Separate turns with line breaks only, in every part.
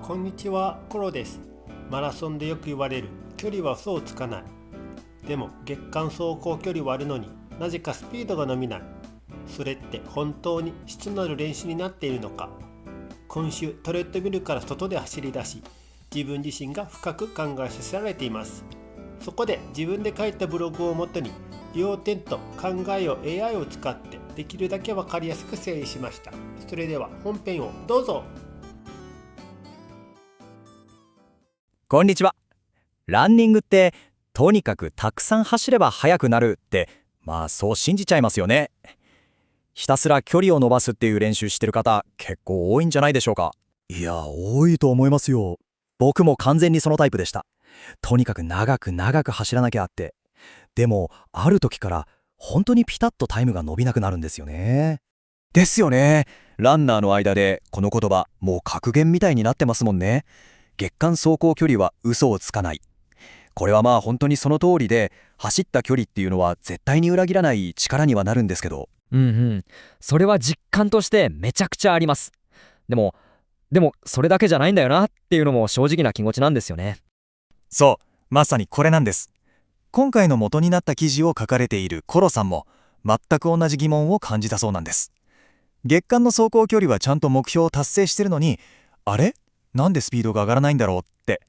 こんにちは、コロです。マラソンでよく言われる距離は嘘をつかない。でも月間走行距離はあるのになぜかスピードが伸びない。それって本当に質のある練習になっているのか。今週トレッドミルから外で走り出し、自分自身が深く考えさせられています。そこで自分で書いたブログをもとに要点と考えを AI を使ってできるだけ分かりやすく整理しました。それでは本編をどうぞ。
こんにちは。ランニングってとにかくたくさん走れば速くなるってそう信じちゃいますよね。ひたすら距離を伸ばすっていう練習してる方結構多いんじゃないでしょうか。いや、多いと思いますよ。僕も完全にそのタイプでした。とにかく長く長く走らなきゃって。でもある時から本当にピタッとタイムが伸びなくなるんですよね。ですよね。ランナーの間でこの言葉もう格言みたいになってますもんね。月間走行距離は嘘をつかない。これは本当にその通りで、走った距離っていうのは絶対に裏切らない力にはなるんですけど。
それは実感としてめちゃくちゃあります。でもそれだけじゃないんだよなっていうのも正直な気持ちなんですよね。
そう、まさにこれなんです。今回の元になった記事を書かれているコロさんも全く同じ疑問を感じたそうなんです。月間の走行距離はちゃんと目標を達成してるのに、あれなんでスピードが上がらないんだろうって。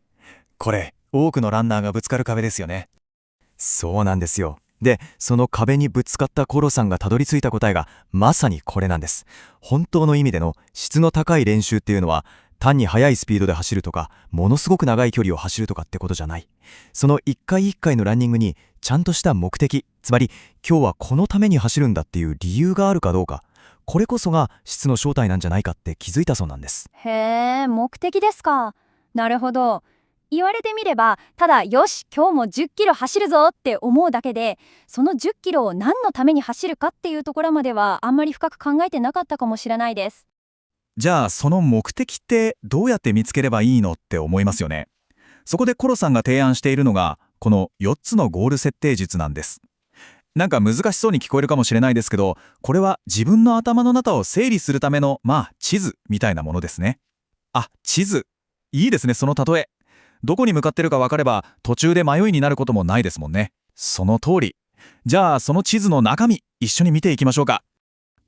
これ多くのランナーがぶつかる壁ですよね。そうなんですよ。で、その壁にぶつかったコロさんがたどり着いた答えがまさにこれなんです。本当の意味での質の高い練習っていうのは、単に速いスピードで走るとかものすごく長い距離を走るとかってことじゃない。その一回一回のランニングにちゃんとした目的、つまり今日はこのために走るんだっていう理由があるかどうか、これこそが質の正体なんじゃないかって気づいたそうなんです。
へえ、目的ですか。なるほど。言われてみれば、ただよし今日も10キロ走るぞって思うだけで、その10キロを何のために走るかっていうところまではあんまり深く考えてなかったかもしれないです。
じゃあその目的ってどうやって見つければいいのって思いますよね。そこでコロさんが提案しているのがこの4つのゴール設定術なんです。なんか難しそうに聞こえるかもしれないですけど、これは自分の頭の中を整理するための地図みたいなものですね。地図。いいですね、その例え。どこに向かってるか分かれば途中で迷いになることもないですもんね。その通り。じゃあその地図の中身一緒に見ていきましょうか。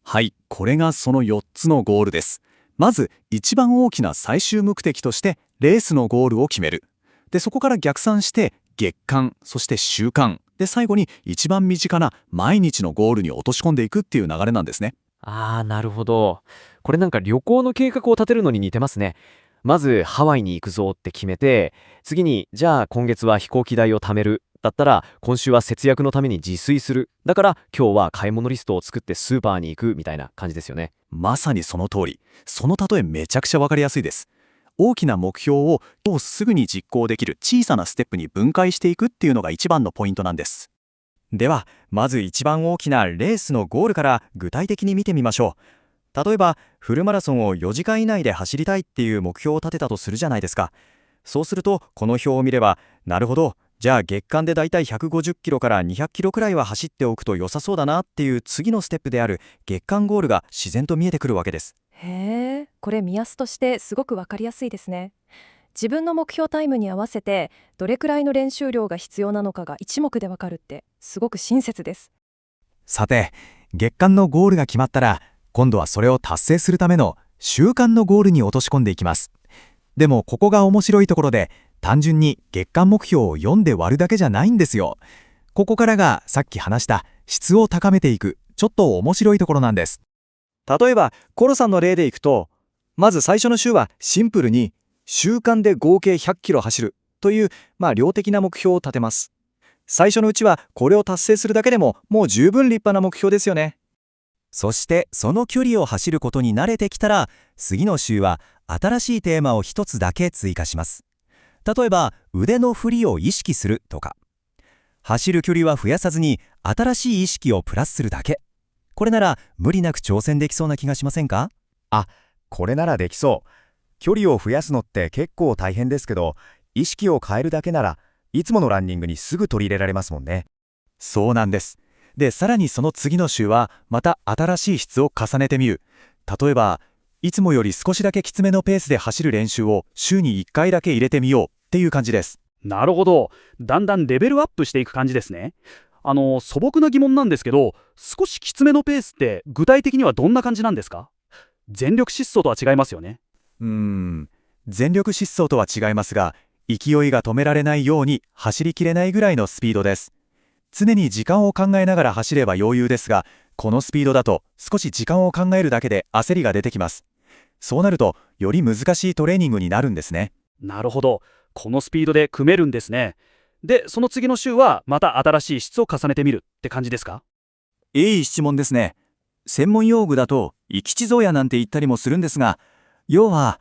はい、これがその4つのゴールです。まず一番大きな最終目的としてレースのゴールを決める。で、そこから逆算して月間、そして週間で、最後に一番身近な毎日のゴールに落とし込んでいくっていう流れなんですね。
なるほど。これなんか旅行の計画を立てるのに似てますね。まずハワイに行くぞって決めて、次にじゃあ今月は飛行機代を貯めるだったら、今週は節約のために自炊するだから今日は買い物リストを作ってスーパーに行くみたいな感じですよね。
まさにその通り。その例えめちゃくちゃわかりやすいです。大きな目標を今日すぐに実行できる小さなステップに分解していくっていうのが一番のポイントなんです。ではまず一番大きなレースのゴールから具体的に見てみましょう。例えばフルマラソンを4時間以内で走りたいっていう目標を立てたとするじゃないですか。そうするとこの表を見れば、なるほど、じゃあ月間でだいたい150キロから200キロくらいは走っておくと良さそうだなっていう次のステップである月間ゴールが自然と見えてくるわけです。
へえ、これ目安としてすごくわかりやすいですね。自分の目標タイムに合わせてどれくらいの練習量が必要なのかが一目でわかるってすごく親切です。
さて、月間のゴールが決まったら、今度はそれを達成するための週間のゴールに落とし込んでいきます。でもここが面白いところで、単純に月間目標を4で割るだけじゃないんですよ。ここからがさっき話した質を高めていくちょっと面白いところなんです。例えばコロさんの例でいくと、まず最初の週はシンプルに週間で合計100キロ走るという量的な目標を立てます。最初のうちはこれを達成するだけでももう十分立派な目標ですよね。そしてその距離を走ることに慣れてきたら、次の週は新しいテーマを一つだけ追加します。例えば腕の振りを意識するとか、走る距離は増やさずに新しい意識をプラスするだけ。これなら無理なく挑戦できそうな気がしませんか？
これならできそう。距離を増やすのって結構大変ですけど、意識を変えるだけならいつものランニングにすぐ取り入れられますもんね。
そうなんです。で、さらにその次の週はまた新しい質を重ねてみる。例えばいつもより少しだけきつめのペースで走る練習を週に1回だけ入れてみようっていう感じです。
なるほど。だんだんレベルアップしていく感じですね。素朴な疑問なんですけど、少しきつめのペースって具体的にはどんな感じなんですか？全力疾走とは違いますよね。
全力疾走とは違いますが、勢いが止められないように走りきれないぐらいのスピードです。常に時間を考えながら走れば余裕ですが、このスピードだと少し時間を考えるだけで焦りが出てきます。そうなると、より難しいトレーニングになるんですね。
なるほど。このスピードで組めるんですね。で、その次の週はまた新しい質を重ねてみるって感じですか？
いい質問ですね。専門用具だと、生き地蔵やなんて言ったりもするんですが、要は、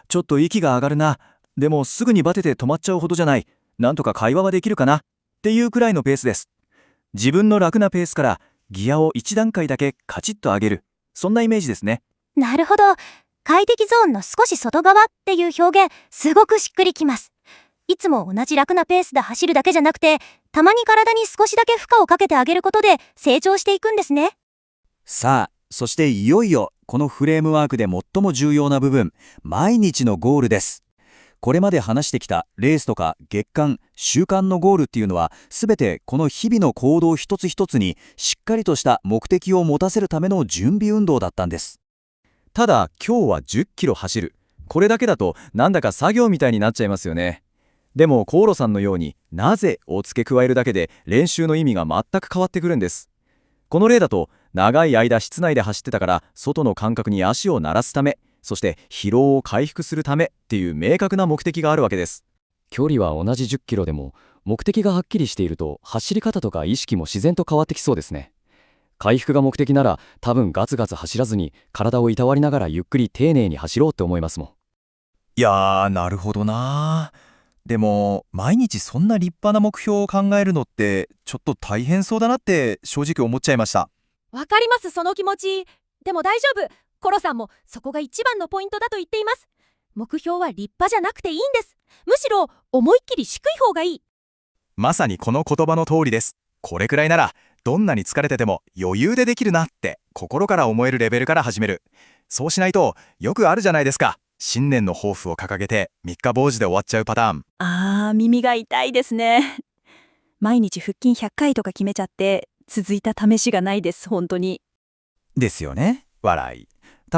ちょっと息が上がるな。でもすぐにバテて止まっちゃうほどじゃない。なんとか会話はできるかなっていうくらいのペースです。自分の楽なペースからギアを1段階だけカチッと上げる。そんなイメージですね。
なるほど。快適ゾーンの少し外側っていう表現、すごくしっくりきます。いつも同じ楽なペースで走るだけじゃなくて、たまに体に少しだけ負荷をかけてあげることで成長していくんですね。
さあ、そしていよいよこのフレームワークで最も重要な部分、毎日のゴールです。これまで話してきたレースとか月間、週間のゴールっていうのは、すべてこの日々の行動一つ一つにしっかりとした目的を持たせるための準備運動だったんです。
ただ、今日は10キロ走る。これだけだとなんだか作業みたいになっちゃいますよね。でも、コーロさんのように、なぜを付け加えるだけで練習の意味が全く変わってくるんです。この例だと、長い間室内で走ってたから、外の感覚に足を鳴らすため、そして疲労を回復するためっていう明確な目的があるわけです。
距離は同じ10キロでも、目的がはっきりしていると走り方とか意識も自然と変わってきそうですね。回復が目的なら多分ガツガツ走らずに体をいたわりながらゆっくり丁寧に走ろうって思いますもん。
いやー、なるほどな。でも、毎日そんな立派な目標を考えるのってちょっと大変そうだなって正直思っちゃいました。
わかります、その気持ち。でも大丈夫。コロさんもそこが一番のポイントだと言っています。目標は立派じゃなくていいんです。むしろ思いっきり低い方がいい。
まさにこの言葉の通りです。これくらいならどんなに疲れてても余裕でできるなって心から思えるレベルから始める。そうしないとよくあるじゃないですか。新年の抱負を掲げて三日坊主で終わっちゃうパターン。
耳が痛いですね。毎日腹筋100回とか決めちゃって続いた試しがないです、本当に。
ですよね。笑い。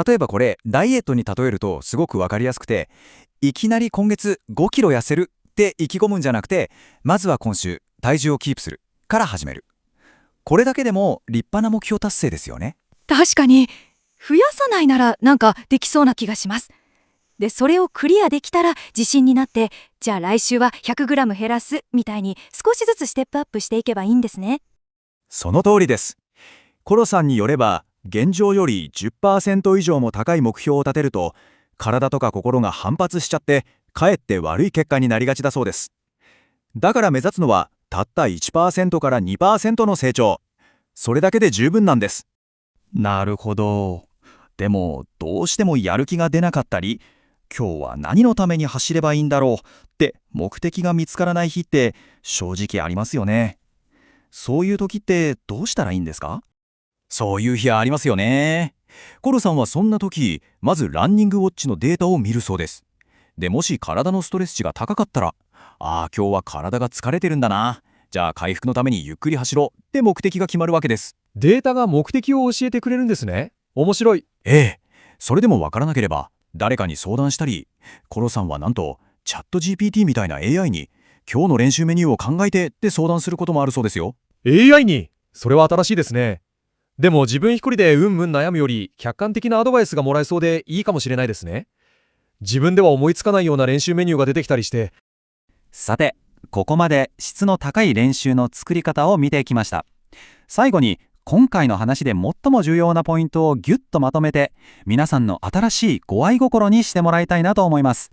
例えばこれ、ダイエットに例えるとすごくわかりやすくて、いきなり今月5キロ痩せるって意気込むんじゃなくて、まずは今週体重をキープするから始める。これだけでも立派な目標達成ですよね。
確かに、増やさないならなんかできそうな気がします。で、それをクリアできたら自信になって、じゃあ来週は 100g 減らすみたいに少しずつステップアップしていけばいいんですね。
その通りです。コロさんによれば、現状より 10% 以上も高い目標を立てると、体とか心が反発しちゃって、かえって悪い結果になりがちだそうです。だから目指すのは、たった 1% から 2% の成長。それだけで十分なんです。なるほど。でも、どうしてもやる気が出なかったり、今日は何のために走ればいいんだろうって目的が見つからない日って正直ありますよね。そういう時ってどうしたらいいんですか？そういう日ありますよね。コロさんはそんな時、まずランニングウォッチのデータを見るそうです。で、もし体のストレス値が高かったら、今日は体が疲れてるんだな。じゃあ回復のためにゆっくり走ろうって目的が決まるわけです。
データが目的を教えてくれるんですね。面白い。
それでもわからなければ、誰かに相談したり、コロさんはなんと、チャット GPT みたいな AI に、今日の練習メニューを考えてって相談することもあるそうですよ。
AI に？それは新しいですね。でも自分一人で悩むより客観的なアドバイスがもらえそうでいいかもしれないですね。自分では思いつかないような練習メニューが出てきたりして。
さて、ここまで質の高い練習の作り方を見てきました。最後に今回の話で最も重要なポイントをギュッとまとめて、皆さんの新しいご愛心にしてもらいたいなと思います。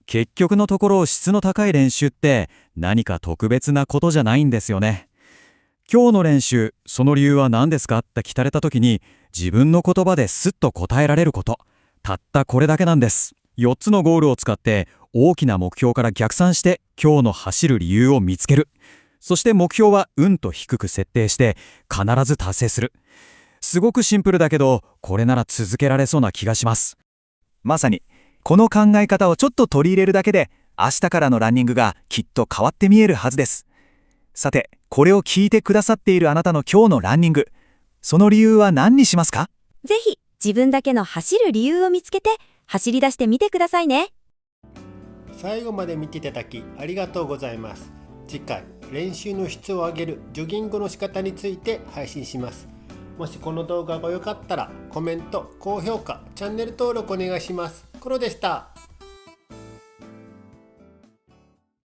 結局のところ、質の高い練習って何か特別なことじゃないんですよね。今日の練習、その理由は何ですかって聞かれた時に、自分の言葉ですっと答えられること。たったこれだけなんです。4つのゴールを使って大きな目標から逆算して今日の走る理由を見つける。そして目標はうんと低く設定して必ず達成する。すごくシンプルだけど、これなら続けられそうな気がします。まさに、この考え方をちょっと取り入れるだけで、明日からのランニングがきっと変わって見えるはずです。さて、これを聞いてくださっているあなたの今日のランニング、その理由は何にしますか？
ぜひ自分だけの走る理由を見つけて走り出してみてくださいね。
最後まで見ていただきありがとうございます。次回、練習の質を上げるジョギングの仕方について配信します。もしこの動画が良かったらコメント、高評価、チャンネル登録お願いします。コロでした。